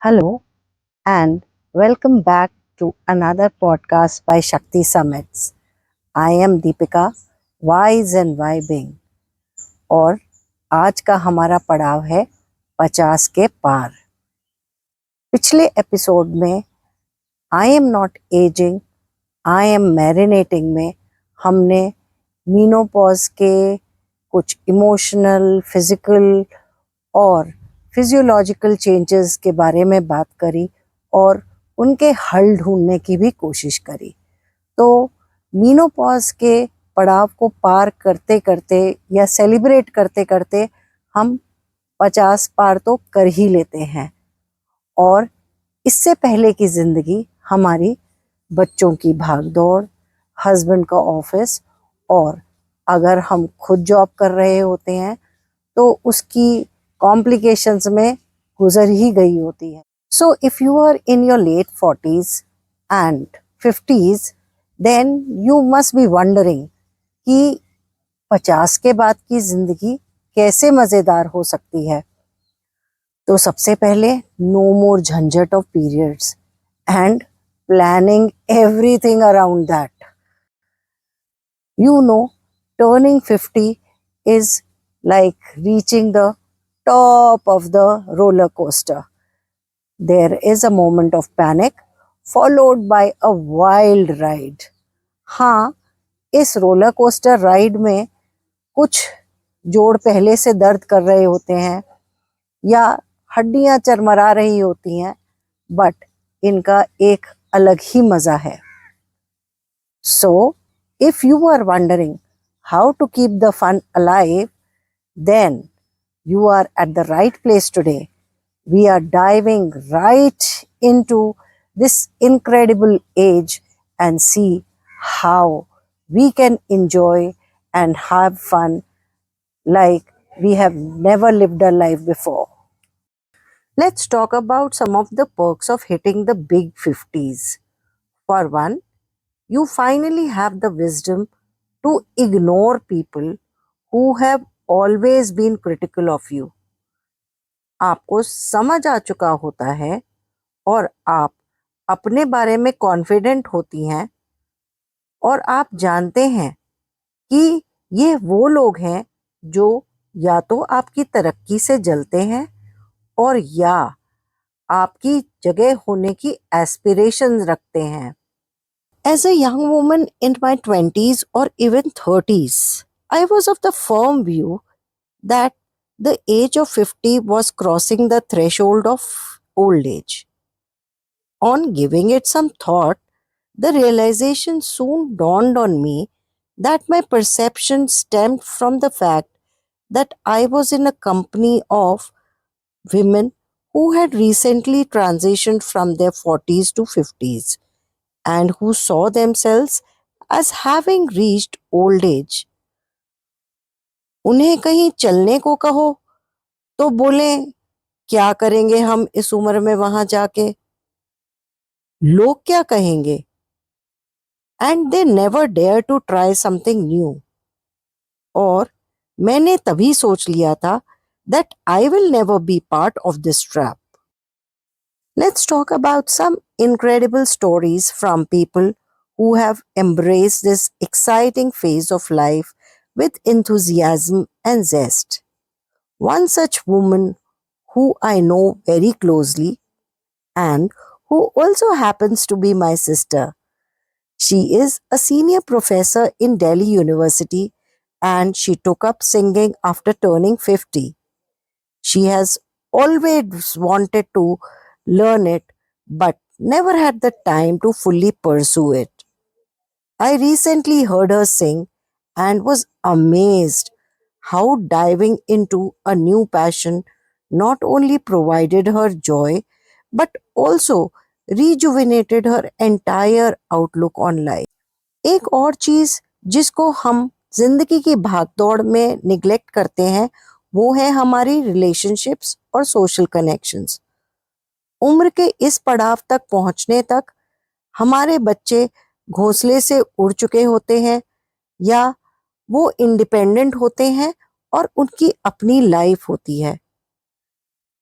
Hello and welcome back to another podcast by Shakti Summits. I am Deepika, Wise and Vibing और आज का हमारा पड़ाव है 50 के पार। पिछले एपिसोड में I am not ageing, I am marinating में हमने मीनोपॉज के कुछ इमोशनल, फिजिकल और फिजियोलॉजिकल चेंजेस के बारे में बात करी और उनके हल ढूंढने की भी कोशिश करी। तो मीनोपॉज के पड़ाव को पार करते करते या सेलिब्रेट करते करते हम 50 पार तो कर ही लेते हैं और इससे पहले की ज़िंदगी हमारी बच्चों की भागदौड़, हस्बैंड का ऑफिस और अगर हम खुद जॉब कर रहे होते हैं तो उसकी कॉम्प्लिकेशंस में गुजर ही गई होती है। So if you are in your late 40s and 50s then you must be wondering कि 50 के बाद की ज़िंदगी कैसे मज़ेदार हो सकती है। तो सबसे पहले नो मोर झंझट of periods and planning everything around that. You know, turning 50 is like reaching the top of the roller coaster. There is a moment of panic followed by a wild ride. हाँ, इस roller coaster ride में कुछ जोड़ पहले से दर्द कर रहे होते हैं या हड्डियां चरमरा रही होती हैं, बट इनका एक अलग ही मज़ा है। So, if you are wondering how to keep the fun alive, then you are at the right place today. We are diving right into this incredible age and see how we can enjoy and have fun like we have never lived a life before. Let's talk about some of the perks of hitting the big 50s. For one, you finally have the wisdom to ignore people who have always been critical of you. आपको समझ आ चुका होता है और आप अपने बारे में कॉन्फिडेंट होती हैं और आप जानते हैं कि ये वो लोग हैं जो या तो आपकी तरक्की से जलते हैं और या आपकी जगह होने की एस्पिरेशंस रखते हैं। As a young woman in my 20s or even 30s, I was of the firm view that the age of 50 was crossing the threshold of old age. On giving it some thought, the realization soon dawned on me that my perception stemmed from the fact that I was in a company of women who had recently transitioned from their 40s to 50s and who saw themselves as having reached old age. उन्हें कहीं चलने को कहो तो बोले क्या करेंगे हम इस उम्र में वहां जाके, लोग क्या कहेंगे, and they never dare to try something new. और मैंने तभी सोच लिया था that I will never be part of this trap. Let's talk about some incredible stories from people who have embraced this exciting phase of life with enthusiasm and zest. One such woman who I know very closely and who also happens to be my sister. She is a senior professor in Delhi University and she took up singing after turning 50. She has always wanted to learn it but never had the time to fully pursue it. I recently heard her sing and was amazed how diving into a new passion not only provided her joy but also rejuvenated her entire outlook on life. एक और चीज जिसको हम जिंदगी की भागदौड़ में neglect करते हैं वो है हमारी रिलेशनशिप्स और सोशल कनेक्शंस। उम्र के इस पड़ाव तक पहुंचने तक हमारे बच्चे घोंसले से उड़ चुके होते हैं या वो इंडिपेंडेंट होते हैं और उनकी अपनी लाइफ होती है।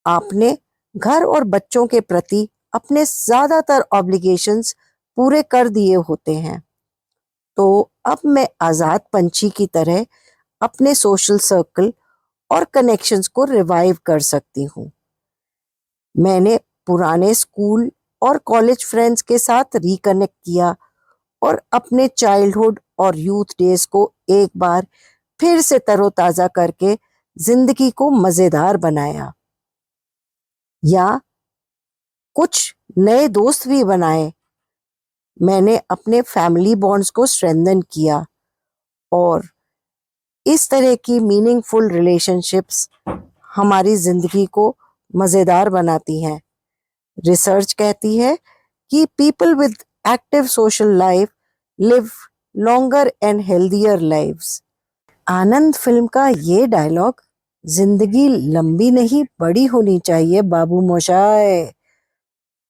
आपने घर और बच्चों के प्रति अपने ज्यादातर ऑब्लिगेशंस पूरे कर दिए होते हैं। तो अब मैं आजाद पंछी की तरह अपने सोशल सर्कल और कनेक्शंस को रिवाइव कर सकती हूँ। मैंने पुराने स्कूल और कॉलेज फ्रेंड्स के साथ रिकनेक्ट किया और अपने चाइल्डहुड और यूथ डेज को एक बार फिर से तरोताजा करके जिंदगी को मजेदार बनाया। या कुछ नए दोस्त भी बनाए। मैंने अपने फैमिली बॉन्ड्स को स्ट्रेंथन किया और इस तरह की मीनिंगफुल रिलेशनशिप्स हमारी जिंदगी को मजेदार बनाती हैं। रिसर्च कहती है कि people with active social life live longer and healthier lives. Anand film का ये डायलॉग, जिंदगी लंबी नहीं बड़ी होनी चाहिए बाबू मोशाय,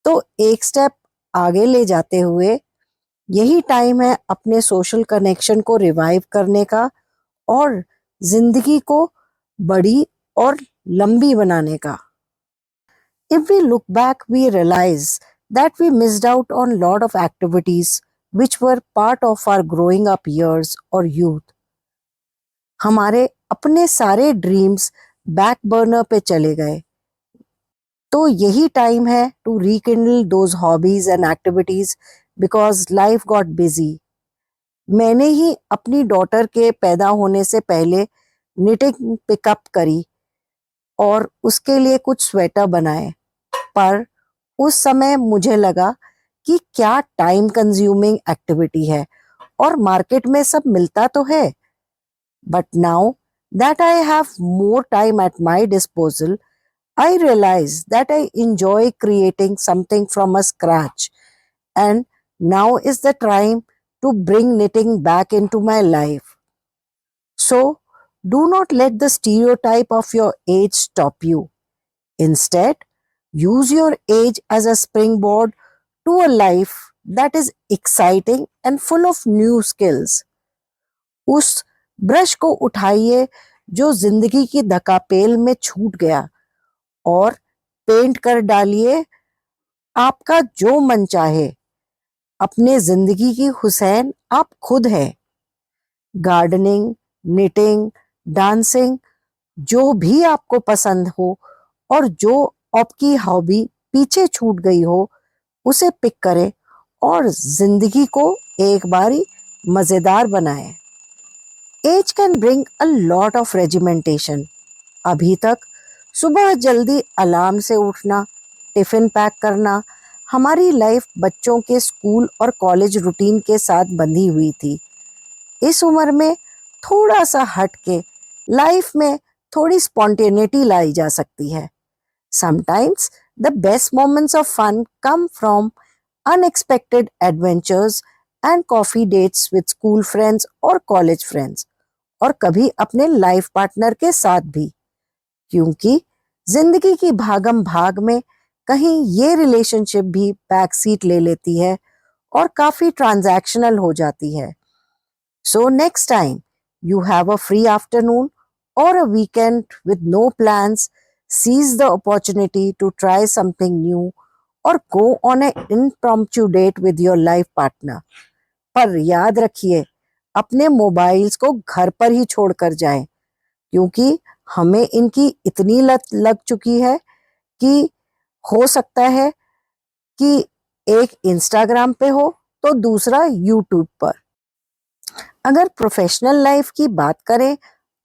तो एक स्टेप आगे ले जाते हुए यही टाइम है अपने सोशल कनेक्शन को रिवाइव करने का और जिंदगी को बड़ी और लंबी बनाने का। If we look back, we realize that we missed out on a lot of activities which were part of our growing up years or youth. हमारे अपने सारे ड्रीम्स बैक बर्नर पे चले गए, तो यही टाइम है to rekindle those hobbies and activities because life got busy. मैंने ही अपनी डॉटर के पैदा होने से पहले निटिंग पिकअप करी और उसके लिए कुछ स्वेटर बनाए, पर उस समय मुझे लगा कि क्या टाइम कंज्यूमिंग एक्टिविटी है और मार्केट में सब मिलता तो है। But now that I have more time at my disposal, I realize that I enjoy creating something from a scratch, and now is the time to bring knitting back into my life. So, do not let the stereotype of your age stop you. Instead, use your age as a springboard to a life that is exciting and full of new skills. उस brush को उठाइए जो जिंदगी की धकापेल में छूट गया और पेंट कर डालिए आपका जो मन चाहे। अपने जिंदगी की हुसैन आप खुद हैं। गार्डनिंग, निटिंग, डांसिंग, जो भी आपको पसंद हो और जो आपकी हॉबी पीछे छूट गई हो उसे पिक करें और जिंदगी को एक बारी मजेदार बनाएं। Age can bring a lot of regimentation. अभी तक सुबह जल्दी अलार्म से उठना, टिफिन पैक करना, हमारी लाइफ बच्चों के स्कूल और कॉलेज रूटीन के साथ बंधी हुई थी। इस उम्र में थोड़ा सा हट के लाइफ में थोड़ी स्पॉन्टेनिटी लाई जा सकती है। Sometimes the best moments of fun come from unexpected adventures and coffee dates with school friends और कॉलेज फ्रेंड्स, और कभी अपने लाइफ पार्टनर के साथ भी, क्योंकि जिंदगी की भागम भाग में कहीं ये रिलेशनशिप भी बैक सीट ले लेती है और काफी ट्रांजैक्शनल हो जाती है। So next time you have a free afternoon or a weekend with no plans, seize the opportunity to try something new or go on an impromptu date with your life partner. पर याद रखिए, अपने mobiles को घर पर ही छोड़कर जाएं, क्योंकि हमें इनकी इतनी लत लग चुकी है कि हो सकता है कि एक इंस्टाग्राम पे हो तो दूसरा यूट्यूब पर। अगर प्रोफेशनल लाइफ की बात करें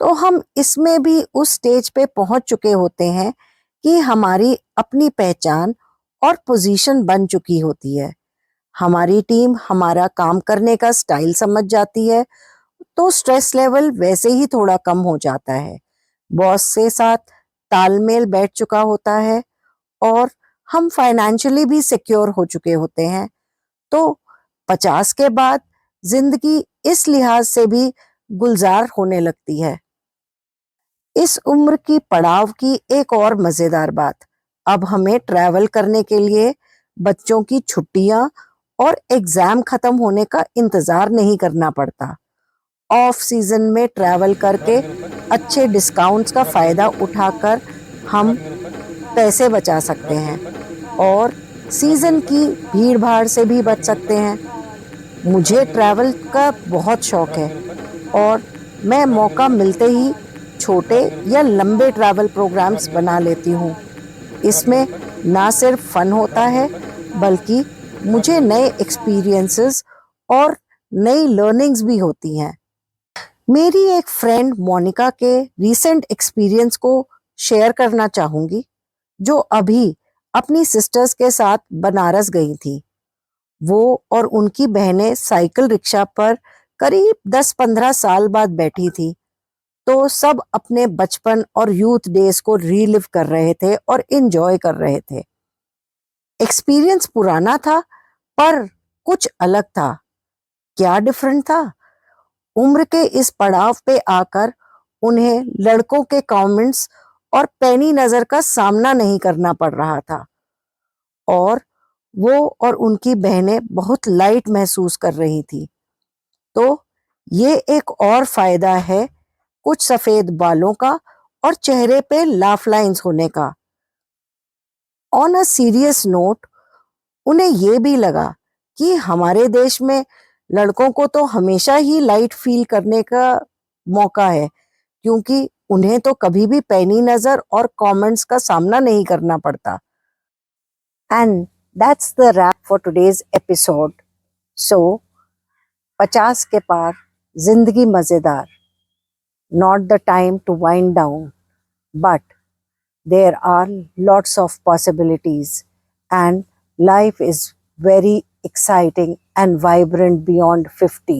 तो हम इसमें भी उस स्टेज पे पहुंच चुके होते हैं कि हमारी अपनी पहचान और पोजीशन बन चुकी होती है। हमारी टीम हमारा काम करने का स्टाइल समझ जाती है, तो स्ट्रेस लेवल वैसे ही थोड़ा कम हो जाता है। बॉस से साथ तालमेल बैठ चुका होता है और हम फाइनेंशियली भी सिक्योर हो चुके होते हैं। तो 50 के बाद जिंदगी इस लिहाज से भी गुलजार होने लगती है। इस उम्र की पड़ाव की एक और मजेदार बात, अब हमें ट्रैवल करने के लिए बच्चों की छुट्टियां और एग्जाम खत्म होने का इंतजार नहीं करना पड़ता। ऑफ सीजन में ट्रैवल करके अच्छे डिस्काउंट्स का फायदा उठाकर हम पैसे बचा सकते हैं और सीज़न की भीड़ भाड़ से भी बच सकते हैं। मुझे ट्रैवल का बहुत शौक है और मैं मौका मिलते ही छोटे या लंबे ट्रैवल प्रोग्राम्स बना लेती हूँ। इसमें ना सिर्फ फन होता है बल्कि मुझे नए एक्सपीरियंसेस और नई लर्निंग्स भी होती हैं। मेरी एक फ्रेंड मोनिका के रीसेंट एक्सपीरियंस को शेयर करना चाहूँगी, जो अभी अपनी सिस्टर्स के साथ बनारस गई थी। वो और उनकी बहनें साइकिल रिक्शा पर करीब 10-15 साल बाद बैठी थी, तो सब अपने बचपन और यूथ डेज को रीलिव कर रहे थे और एंजॉय कर रहे थे। एक्सपीरियंस पुराना था पर कुछ अलग था। क्या डिफरेंट था? उम्र के इस पड़ाव पे आकर उन्हें लड़कों के कमेंट्स और पैनी नजर का सामना नहीं करना पड़ रहा था और वो और उनकी बहनें बहुत लाइट महसूस कर रही थी। तो ये एक और फायदा है कुछ सफेद बालों का और चेहरे पे लाफ लाइंस होने का। ऑन अ सीरियस नोट, उन्हें ये भी लगा कि हमारे देश में लड़कों को तो हमेशा ही लाइट फील करने का मौका है, क्योंकि उन्हें तो कभी भी पैनी नजर और कमेंट्स का सामना नहीं करना पड़ता। And that's the wrap for today's episode. So 50 के पार, जिंदगी मजेदार। Not the time to wind down, but there are lots of possibilities and life is very exciting and vibrant beyond 50.